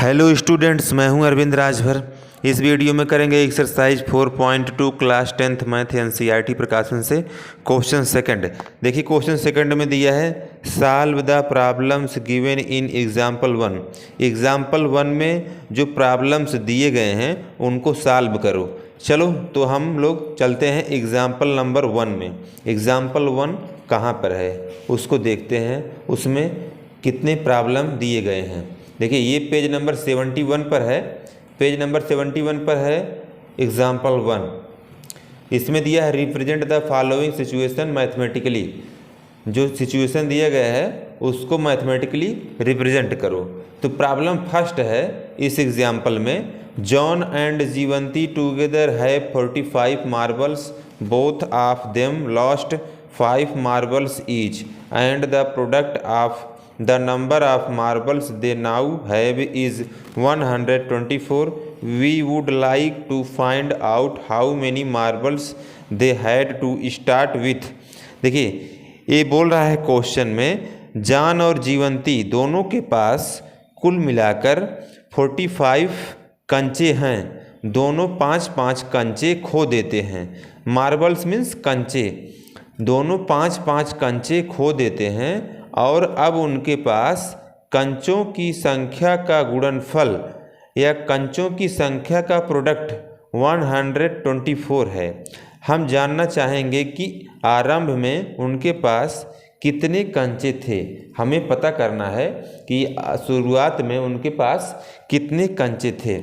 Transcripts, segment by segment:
Hello students, मैं हूं अरविंद राजभर। इस वीडियो में करेंगे exercise 4.2 class 10th math NCERT प्रकाशन से क्वेश्चन सेकंड। देखिए क्वेश्चन सेकंड में दिया है solve the problems given in example 1। Example 1 में जो प्रॉब्लम्स दिए गए हैं उनको सॉल्व करो। चलो तो हम लोग चलते हैं एग्जाम्पल नंबर 1 में। एग्जाम्पल 1 कहाँ पर है उसको देखते हैं, उसमें कितने प्रॉब्लम दिए गए हैं। देखिए ये पेज नंबर 71 पर है, पेज नंबर 71 पर है एग्जाम्पल 1। इसमें दिया है represent the following situation mathematically. जो सिचुएशन दिया गया है उसको मैथमेटिकली रिप्रेजेंट करो। तो प्रॉब्लम फर्स्ट है इस एग्जाम्पल में, John and Jivanti together have 45 marbles, both of them lost 5 marbles each and the product of the number of marbles they now have is 124. We would like to find out how many marbles they had to start with। देखिए ये बोल रहा है question में, John और जीवंती दोनों के पास कुल मिलाकर 45 कंचे हैं। दोनों 5-5 कंचे खो देते हैं। मार्बल्स मीन्स कंचे, दोनों 5-5 कंचे खो देते हैं और अब उनके पास कंचों की संख्या का गुणनफल या कंचों की संख्या का प्रोडक्ट 124 है। हम जानना चाहेंगे कि आरंभ में उनके पास कितने कंचे थे। हमें पता करना है कि शुरुआत में उनके पास कितने कंचे थे।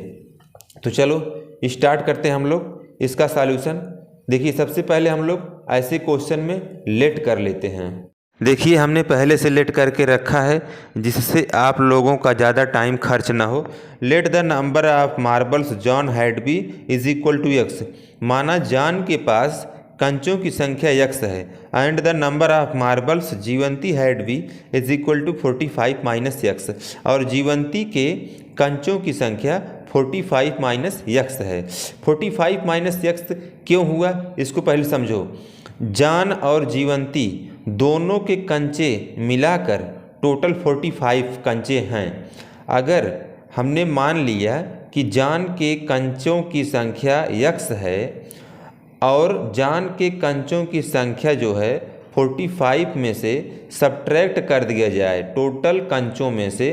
तो चलो स्टार्ट करते हैं हम लोग इसका सॉल्यूशन। देखिए सबसे पहले हम लोग ऐसे क्वेश्चन में लेट कर लेते हैं। देखिए हमने पहले से लेट करके रखा है जिससे आप लोगों का ज़्यादा टाइम खर्च ना हो। Let the number of marbles John had be is equal to x. माना जॉन के पास कंचों की संख्या x है and the number of marbles Jivanti had be is equal to 45 minus x. और जीवंती के कंचों की संख्या 45 माइनस एक्स है। 45 माइनस एक्स क्यों हुआ इसको पहले समझो। जॉन और जीवंती दोनों के कंचे मिलाकर टोटल 45 कंचे हैं। अगर हमने मान लिया कि जॉन के कंचों की संख्या x है और जॉन के कंचों की संख्या जो है 45 में से सब्ट्रैक्ट कर दिया जाए, टोटल कंचों में से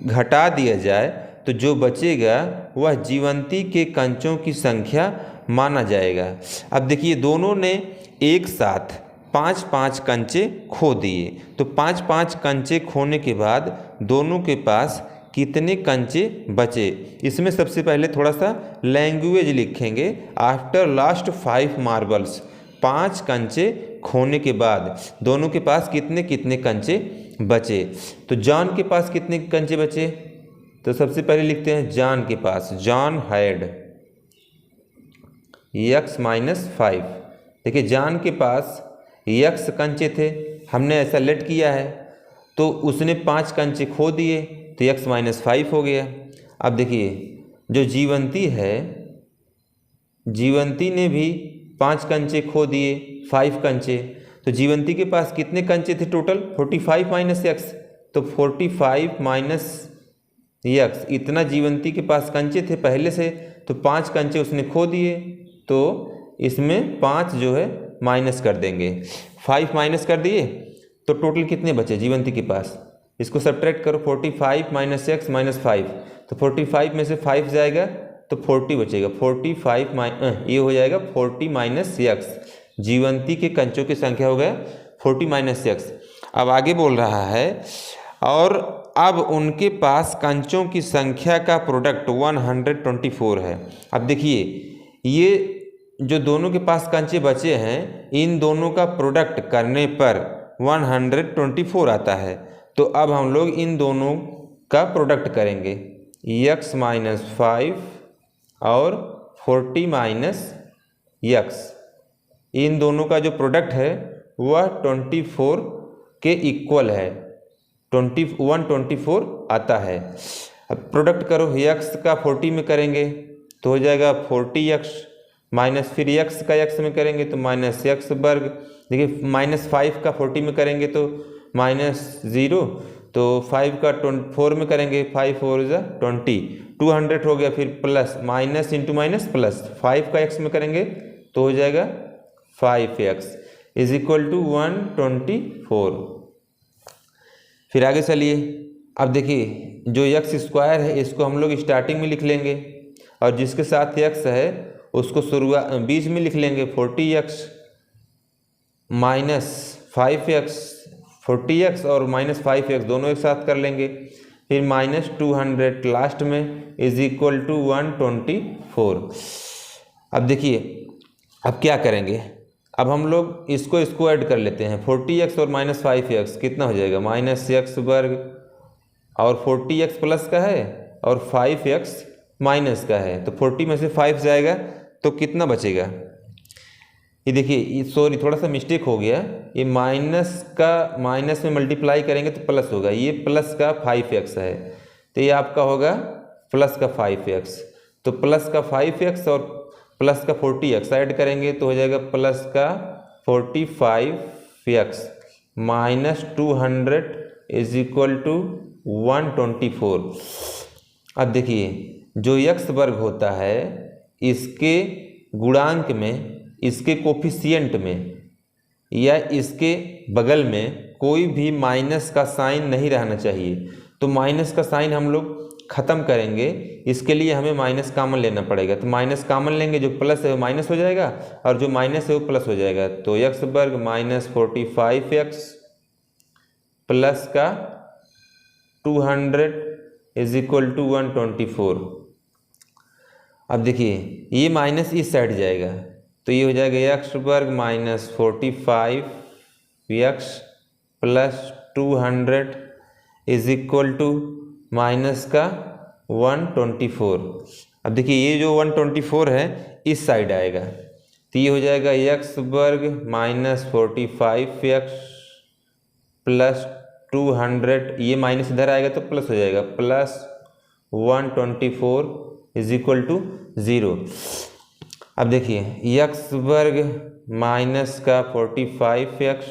घटा दिया जाए, तो जो बचेगा वह जीवंती के कंचों की संख्या माना जाएगा। अब देखिए दोनों ने एक साथ 5-5 कंचे खो दिए, तो 5-5 कंचे खोने के बाद दोनों के पास कितने कंचे बचे। इसमें सबसे पहले थोड़ा सा लैंग्वेज लिखेंगे। आफ्टर लास्ट 5 मार्बल्स, 5 कंचे खोने के बाद दोनों के पास कितने कितने कंचे बचे। तो जॉन के पास कितने कंचे बचे, तो सबसे पहले लिखते हैं जॉन के पास, जॉन हैड x माइनस 5। देखिए जॉन के पास x कंचे थे, हमने ऐसा लेट किया है तो उसने 5 कंचे खो दिए तो x माइनस 5 हो गया। अब देखिए जो जीवंती है, जीवंती ने भी 5 कंचे खो दिए, 5 कंचे। तो जीवंती के पास कितने कंचे थे टोटल, 45 माइनस x। तो 45 माइनस x इतना जीवंती के पास कंचे थे पहले से, तो 5 कंचे उसने खो दिए, तो इसमें 5 जो है माइनस कर देंगे। 5 माइनस कर दिए तो टोटल कितने बचे जीवंती के पास, इसको सब्ट्रैक्ट करो। 45 माइनस एक्स माइनस 5, तो 45 में से 5 जाएगा तो 40 बचेगा। 45 ये हो जाएगा 40 माइनस एक्स। जीवंती के कंचों की संख्या हो गया 40 माइनस एक्स। अब आगे बोल रहा है और अब उनके पास कंचों की संख्या का प्रोडक्ट 124 है। अब देखिए ये जो दोनों के पास कंचे बचे हैं, इन दोनों का प्रोडक्ट करने पर 124 आता है। तो अब हम लोग इन दोनों का प्रोडक्ट करेंगे, x माइनस 5 और 40 माइनस x। इन दोनों का जो प्रोडक्ट है वह 24 के इक्वल है, 124 आता है। अब प्रोडक्ट करो, x का 40 में करेंगे तो हो जाएगा 40x माइनस फिर x का x में करेंगे तो माइनस x वर्ग। देखिए माइनस 5 का 40 में करेंगे तो माइनस 0, तो 5 का 4 में करेंगे, 5 4 ज़ा 20, 200 हो गया। फिर plus minus into minus plus, 5 का x में करेंगे तो हो जाएगा 5x इज इक्वल टू 124। फिर आगे चलिए, अब देखिए जो x स्क्वायर है इसको हम लोग स्टार्टिंग में लिख लेंगे और जिसके साथ x है उसको शुरुआत बीच में लिख लेंगे। 40x माइनस 5x, 40x और माइनस 5x दोनों एक साथ कर लेंगे। फिर माइनस 200 लास्ट में इज इक्वल टू 124। अब देखिए अब क्या करेंगे, अब हम लोग इसको ऐड कर लेते हैं। 40x और माइनस 5x कितना हो जाएगा, माइनस x वर्ग, और 40x प्लस का है और 5x माइनस का है, तो 40 में से 5 जाएगा तो कितना बचेगा। ये देखिए सॉरी थोड़ा सा मिस्टेक हो गया, ये माइनस का माइनस में मल्टीप्लाई करेंगे तो प्लस होगा, ये प्लस का 5x है तो ये आपका होगा प्लस का 5x। तो प्लस का 5x और प्लस का 40x ऐड करेंगे तो हो जाएगा प्लस का 45x minus 200 is equal to 124। अब देखिए जो x वर्ग होता है इसके गुणांक में, इसके कोफिशिएंट में या इसके बगल में कोई भी माइनस का साइन नहीं रहना चाहिए। तो माइनस का साइन हम लोग ख़त्म करेंगे, इसके लिए हमें माइनस कॉमन लेना पड़ेगा। तो माइनस कॉमन लेंगे, जो प्लस है वो माइनस हो जाएगा और जो माइनस है वो प्लस हो जाएगा। तो x वर्ग माइनस 45x प्लस का 200 इज इक्वल टू 124। अब देखिए ये माइनस इस साइड जाएगा तो ये हो जाएगा x वर्ग minus 45x plus 200 is equal to minus का 124। अब देखिए ये जो 124 है इस साइड आएगा तो ये हो जाएगा x वर्ग माइनस 45x प्लस 200, ये माइनस इधर आएगा तो प्लस हो जाएगा, प्लस 124 इज इक्वल टू 0। अब देखिए x वर्ग माइनस का 45x,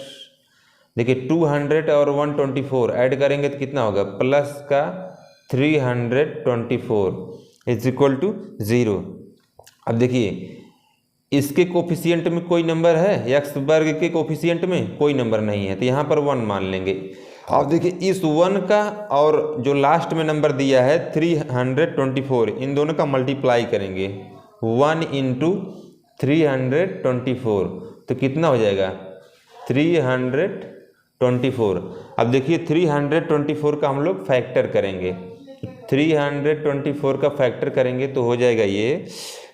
देखिए 200 और 124 ऐड करेंगे तो कितना होगा, प्लस का 324 इज इक्वल टू 0। अब देखिए इसके कोफिशिएंट में कोई नंबर है, x वर्ग के कोफिशिएंट में कोई नंबर नहीं है तो यहाँ पर 1 मान लेंगे। अब देखिए इस 1 का और जो लास्ट में नंबर दिया है 324, इन दोनों का मल्टीप्लाई करेंगे, 1 इंटू 324 तो कितना हो जाएगा 324। अब देखिए 324 का हम लोग फैक्टर करेंगे, 324 का फैक्टर करेंगे तो हो जाएगा ये।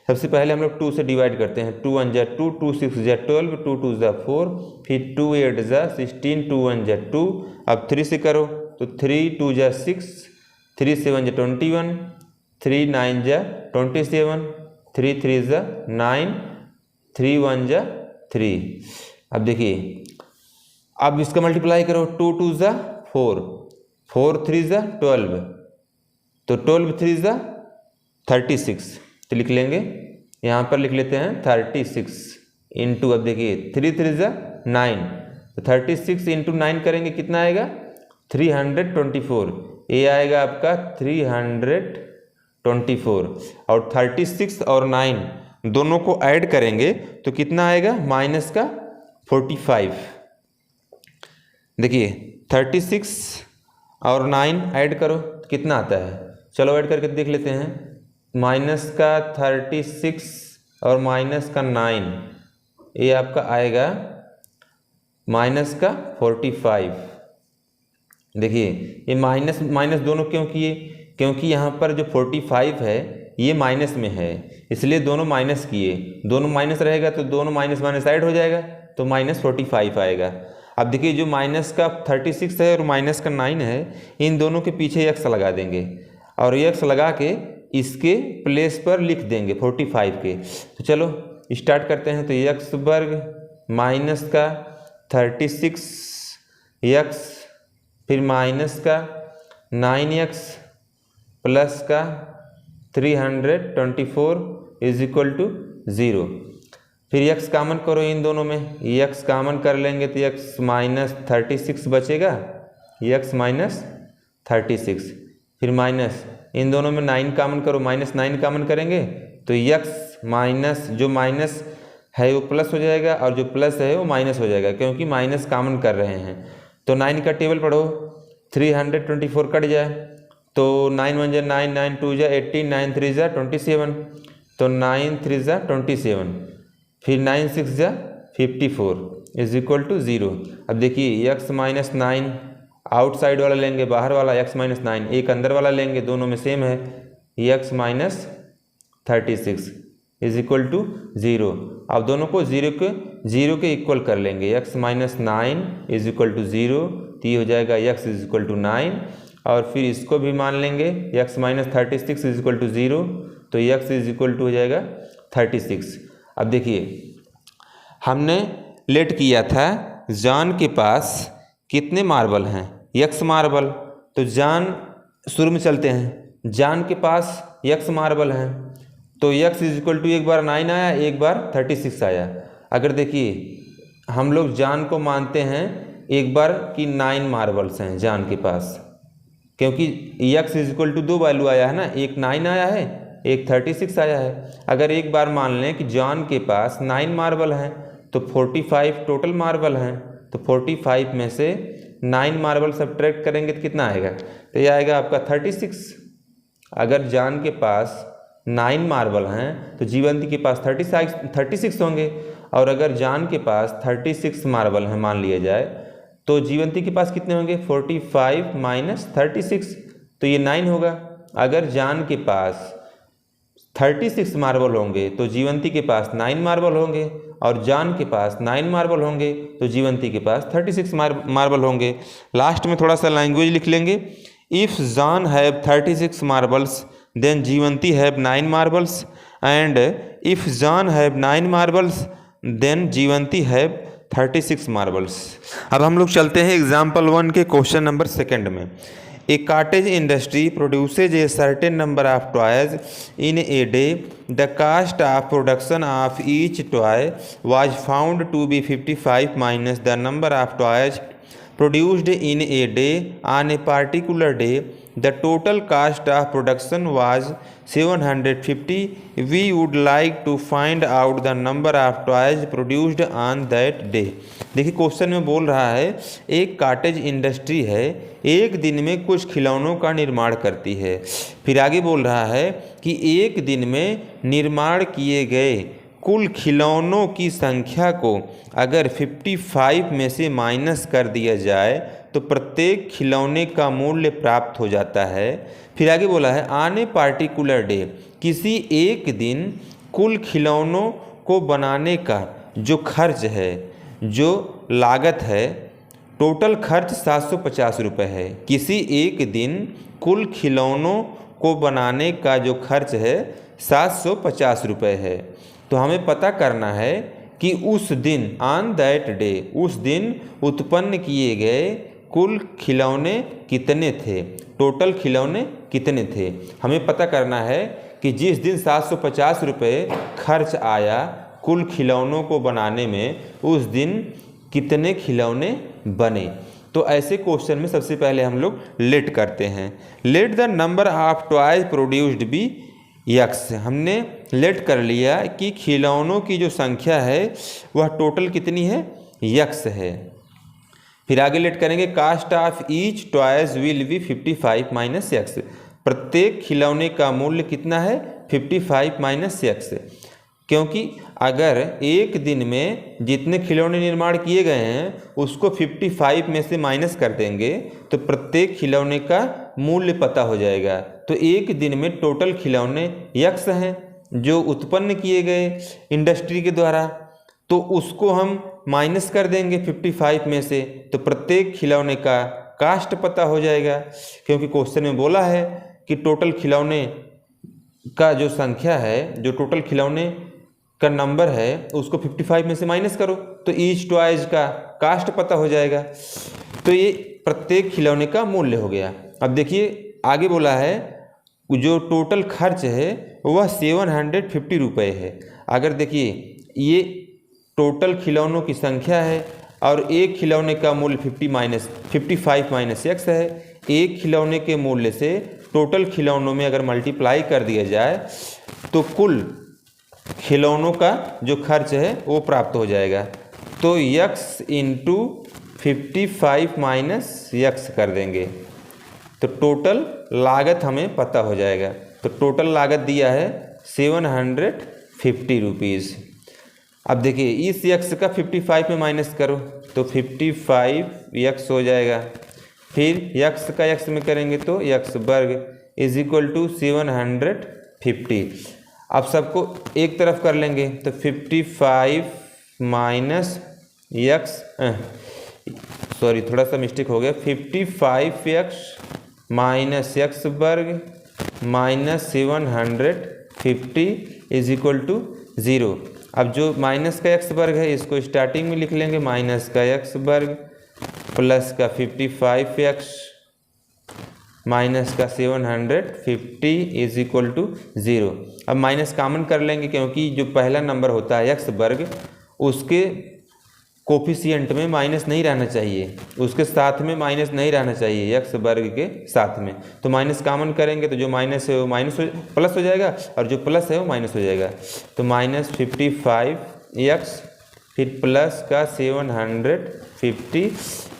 सबसे पहले हम लोग 2 से डिवाइड करते हैं, 2 1 जा 2, 2 6 जा 12, 2 2 जा 4, फिर 2 8 जा 16, 2 1 जा 2। अब 3 से करो तो 3 2 जा 6, 3 7 जा 21, 3 9 जा 27, 3 3 जा 9, 3 1 जा 3। अब देखिए अब इसका मल्टीप्लाई करो, 2 2 जा 4, 4 3 जा 12, तो 12 3 जा 36 तो लिख लेंगे, यहाँ पर लिख लेते हैं 36 इंटू, अब देखिए 3 3 जा 9, तो 36 इंटू 9 करेंगे कितना आएगा 324, ये आएगा आपका 324। और 36 और 9 दोनों को ऐड करेंगे तो कितना आएगा माइनस का 45। देखिए 36 और 9 ऐड करो तो कितना आता है, चलो ऐड करके देख लेते हैं। माइनस का 36 और माइनस का 9 ये आपका आएगा माइनस का 45। देखिए ये माइनस माइनस दोनों क्यों किए, क्योंकि यहाँ पर जो 45 है ये माइनस में है इसलिए दोनों माइनस किए, दोनों माइनस रहेगा तो दोनों माइनस माइनस ऐड हो जाएगा तो माइनस 45 आएगा। अब देखिए जो माइनस का 36 है और माइनस का 9 है इन दोनों के पीछे x लगा देंगे और x लगा के इसके प्लेस पर लिख देंगे 45 के। तो चलो स्टार्ट करते हैं। तो x वर्ग माइनस का 36x फिर माइनस का 9x प्लस का 324 इज इक्वल टू 0। फिर x कॉमन करो इन दोनों में, x कॉमन कर लेंगे तो x माइनस 36 बचेगा, x माइनस 36, फिर माइनस, इन दोनों में 9 कॉमन करो, -9 कॉमन करेंगे तो यक्स माइनस, जो माइनस है वो प्लस हो जाएगा और जो प्लस है वो माइनस हो जाएगा, क्योंकि माइनस कॉमन कर रहे हैं। तो 9 का टेबल पढ़ो, 324 कट जाए तो 9 1 जा 9, 9 2 जा 18, 9 3 जा 27, तो 9 3 जा 27, फिर 9 6 जा 54 इज इक्वल टू 0। अब देखिए x माइनस 9 आउटसाइड वाला लेंगे, बाहर वाला x माइनस 9, एक अंदर वाला लेंगे, दोनों में सेम है, x minus 36 is equal to 0। अब दोनों को जीरो के इक्वल कर लेंगे, x minus 9 is equal to 0, तो ये हो जाएगा x इज इक्वल टू 9, और फिर इसको भी मान लेंगे, x minus 36 is equal to 0, तो x इज इक्वल टू हो जाएगा 36। अब देखिए हमने लेट किया था जॉन के पास कितने मार्बल हैं, x मार्बल, तो जॉन शुरू में चलते हैं, जॉन के पास x मार्बल हैं, तो x इज इक्वल टू एक बार 9 आया, एक बार 36 आया। अगर देखिए हम लोग जॉन को मानते हैं एक बार कि 9 मार्बल्स हैं जॉन के पास, क्योंकि x is equal to 2 value आया है ना, एक 9 आया है, एक 36 आया है। अगर एक बार मान लें कि जॉन के पास 9 मार्बल हैं तो 45 टोटल मार्बल हैं, तो 45 में से 9 मार्बल सब्ट्रैक्ट करेंगे तो कितना आएगा, तो ये आएगा आपका 36। अगर जॉन के पास 9 मार्बल हैं तो जीवंती के पास 36 होंगे, और अगर जॉन के पास 36 मार्बल हैं मान लिया जाए, तो जीवंती के पास कितने होंगे, 45 माइनस 36, तो ये 9 होगा। अगर जॉन के पास 36 मार्बल होंगे तो जीवंती के पास 9 मार्बल होंगे, और जॉन के पास 9 मार्बल होंगे तो जीवंती के पास 36 मार्बल होंगे। लास्ट में थोड़ा सा लैंग्वेज लिख लेंगे, if John have 36 marbles then Jivanti have 9 marbles, and if John have 9 marbles then Jivanti have 36 marbles. अब हम लोग चलते हैं एग्जाम्पल 1 के क्वेश्चन नंबर 2 में। A cottage industry produces a certain number of toys in a day. The cost of production of each toy was found to be 55 minus the number of toys produced in a day on a particular day. The total cost of production was 750. We would like to find out the number of toys produced on that day. देखिए question में बोल रहा है एक cottage industry है, एक दिन में कुछ खिलौनों का निर्माण करती है। फिर आगे बोल रहा है कि एक दिन में निर्माण किए गए कुल खिलौनों की संख्या को अगर 55 में से माइनस कर दिया जाए तो प्रत्येक खिलौने का मूल्य प्राप्त हो जाता है। फिर आगे बोला है ऑन ए पार्टिकुलर डे, किसी एक दिन कुल खिलौनों को बनाने का जो खर्च है, जो लागत है, टोटल खर्च 750 रुपये है। किसी एक दिन कुल खिलौनों को बनाने का जो खर्च है 750 रुपये है। तो हमें पता करना है कि उस दिन ऑन दैट डे, उस दिन उत्पन्न किए गए कुल खिलौने कितने थे, टोटल खिलौने कितने थे। हमें पता करना है कि जिस दिन 750 रुपये खर्च आया कुल खिलौनों को बनाने में, उस दिन कितने खिलौने बने। तो ऐसे क्वेश्चन में सबसे पहले हम लोग लेट करते हैं। Let the number of toys produced be x. हमने लेट कर लिया कि खिलौनों की जो संख्या है वह टोटल कितनी है, यक्स है। फिर आगे लेट करेंगे cost of each toys will be 55 minus x. प्रत्येक खिलौने का मूल्य कितना है, 55 माइनस यक्स। क्योंकि अगर एक दिन में जितने खिलौने निर्माण किए गए हैं उसको 55 में से माइनस कर देंगे तो प्रत्येक खिलौने का मूल्य पता हो जाएगा। तो एक दिन में टोटल खिलौने यक्स हैं जो उत्पन्न किए गए इंडस्ट्री के द्वारा, तो उसको हम माइनस कर देंगे 55 में से, तो प्रत्येक खिलौने का कास्ट पता हो जाएगा। क्योंकि क्वेश्चन में बोला है कि टोटल खिलौने का जो संख्या है, जो टोटल खिलौने का नंबर है उसको 55 में से माइनस करो तो ईच टॉयज का कास्ट पता हो जाएगा। तो ये प्रत्येक खिलौने का मूल्य हो गया। अब देखिए आगे बोला है जो टोटल खर्च है वह 750 रुपये है। अगर देखिए ये टोटल खिलौनों की संख्या है और एक खिलौने का मूल्य 55 माइनस एक्स है, एक खिलौने के मूल्य से टोटल खिलौनों में अगर मल्टीप्लाई कर दिया जाए तो कुल खिलौनों का जो खर्च है वो प्राप्त हो जाएगा। तो x इंटू 55 माइनस x कर देंगे तो टोटल लागत हमें पता हो जाएगा। तो टोटल लागत दिया है 750 रुपीज़। अब देखिए इस x का 55 में माइनस करो तो 55x हो जाएगा। फिर x का x में करेंगे तो x वर्ग इज इक्वल टू 750। अब सबको एक तरफ कर लेंगे तो 55 माइनस x सॉरी थोड़ा सा मिस्टेक हो गया, 55x माइनस x वर्ग माइनस 750 इज इक्वल टू 0। अब जो माइनस का x वर्ग है इसको स्टार्टिंग में लिख लेंगे, माइनस का x वर्ग प्लस का 55x माइनस का 750 इज इक्वल टू 0। अब माइनस कॉमन कर लेंगे क्योंकि जो पहला नंबर होता है x वर्ग उसके कोफिशिएंट में माइनस नहीं रहना चाहिए, उसके साथ में माइनस नहीं रहना चाहिए x वर्ग के साथ में। तो माइनस कॉमन करेंगे तो जो माइनस है वो माइनस प्लस हो जाएगा और जो प्लस है वो माइनस हो जाएगा। तो माइनस 55x फिर प्लस का 750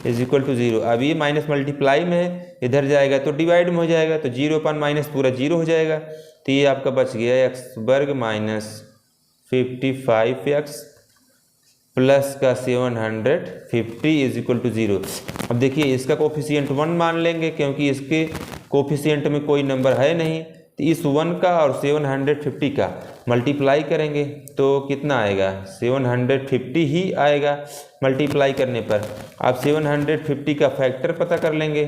इज इक्वल टू 0। अब ये माइनस मल्टीप्लाई में है, इधर जाएगा तो डिवाइड में हो जाएगा तो 0 पर माइनस पूरा 0 हो जाएगा। तो ये आपका बच गया x वर्ग माइनस 55x प्लस का 750 इज इक्वल टू 0। अब देखिए इसका कोफिशिएंट 1 मान लेंगे क्योंकि इसके कोफिशिएंट में कोई नंबर है नहीं। तो इस 1 का और 750 का मल्टीप्लाई करेंगे तो कितना आएगा, 750 ही आएगा मल्टीप्लाई करने पर। आप 750 का फैक्टर पता कर लेंगे।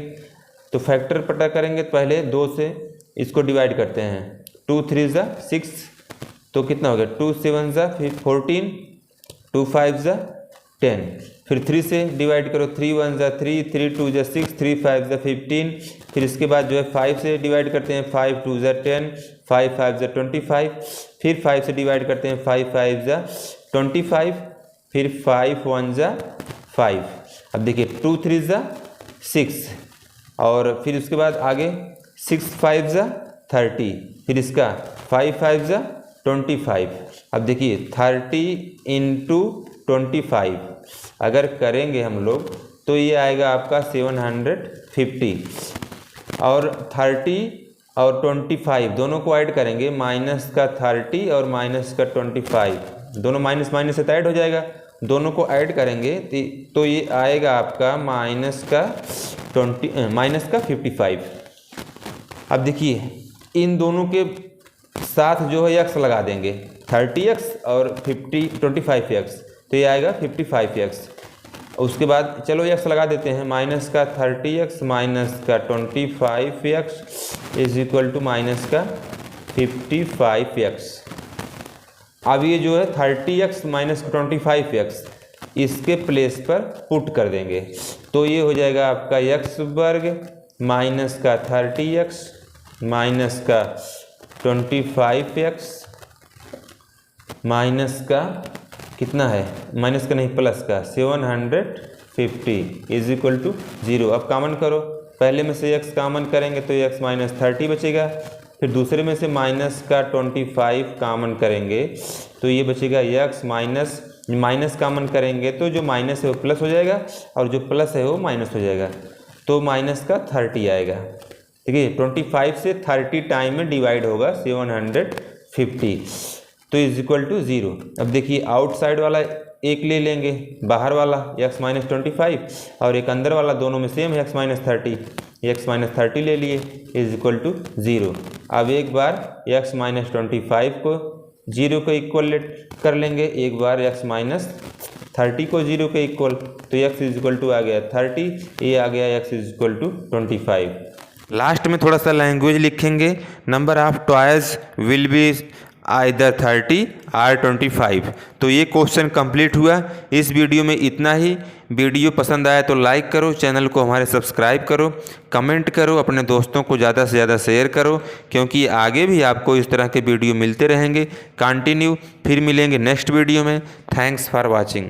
तो फैक्टर पता करेंगे तो पहले 2 से इसको डिवाइड करते हैं, 2 3 ज़ा 6 तो कितना हो गया, 2 7 ज़ा फिर 14, 2 5 ज़ा 10, फिर 3 से डिवाइड करो, 3 1 ज़ा 3, 3 2 ज़ा 6, 3 5 ज़ा 15। फिर इसके बाद जो है 5 से डिवाइड करते हैं, 5 2 ज़ा 10, 5 5 ज़ा 25। फिर 5 से डिवाइड करते हैं, 5 5 ज़ा 25, फिर 5 1 ज़ा 5। अब देखिए 2 3 ज़ा 6 और फिर उसके बाद आगे 6 5 ज़ा 30, फिर इसका 5 5 ज़ा 25। अब देखिए 30 इंटू 25 अगर करेंगे हम लोग तो ये आएगा आपका 750 और 30 और 25 दोनों को ऐड करेंगे, माइनस का 30 और माइनस का 25 दोनों माइनस माइनस से ऐड हो जाएगा, दोनों को ऐड करेंगे तो ये आएगा आपका माइनस का 55। अब देखिए इन दोनों के साथ जो है x लगा देंगे, 30x और 25x तो ये आएगा 55x। उसके बाद चलो x लगा देते हैं, माइनस का 30x माइनस का 25x is equal to minus का 55x। अब ये जो है 30x माइनस 25x इसके प्लेस पर पुट कर देंगे तो ये हो जाएगा आपका x वर्ग माइनस का 30x माइनस का 25x माइनस का कितना है, माइनस का नहीं प्लस का 750 इज इक्वल टू 0। अब कॉमन करो, पहले में से x कॉमन करेंगे तो x माइनस 30 बचेगा, फिर दूसरे में से माइनस का 25 कॉमन करेंगे तो ये बचेगा x माइनस कॉमन करेंगे तो जो माइनस है वो प्लस हो जाएगा और जो प्लस है वो माइनस हो जाएगा तो माइनस का 30 आएगा। ठीक है, 25 से 30 टाइम में डिवाइड होगा 750 तो इज इक्वल टू 0। अब देखिए आउटसाइड वाला एक ले लेंगे, बाहर वाला x माइनस 25 और एक अंदर वाला, दोनों में सेम है x माइनस 30 ले लिए इज इक्वल टू 0। अब एक बार x माइनस 25 को 0 के इक्वल कर लेंगे, एक बार x माइनस 30 को 0 के इक्वल तो x इज इक्वल टू आ गया 30, ये आ गया x is equal to 25। Last में थोड़ा सा लैंग्वेज लिखेंगे, number of toys will be either 30 और 25। तो ये क्वेश्चन कंप्लीट हुआ। इस वीडियो में इतना ही। वीडियो पसंद आया तो लाइक करो, चैनल को हमारे सब्सक्राइब करो, कमेंट करो, अपने दोस्तों को ज़्यादा से ज़्यादा शेयर करो क्योंकि आगे भी आपको इस तरह के वीडियो मिलते रहेंगे। कंटिन्यू, फिर मिलेंगे नेक्स्ट वीडियो में। Thanks for watching.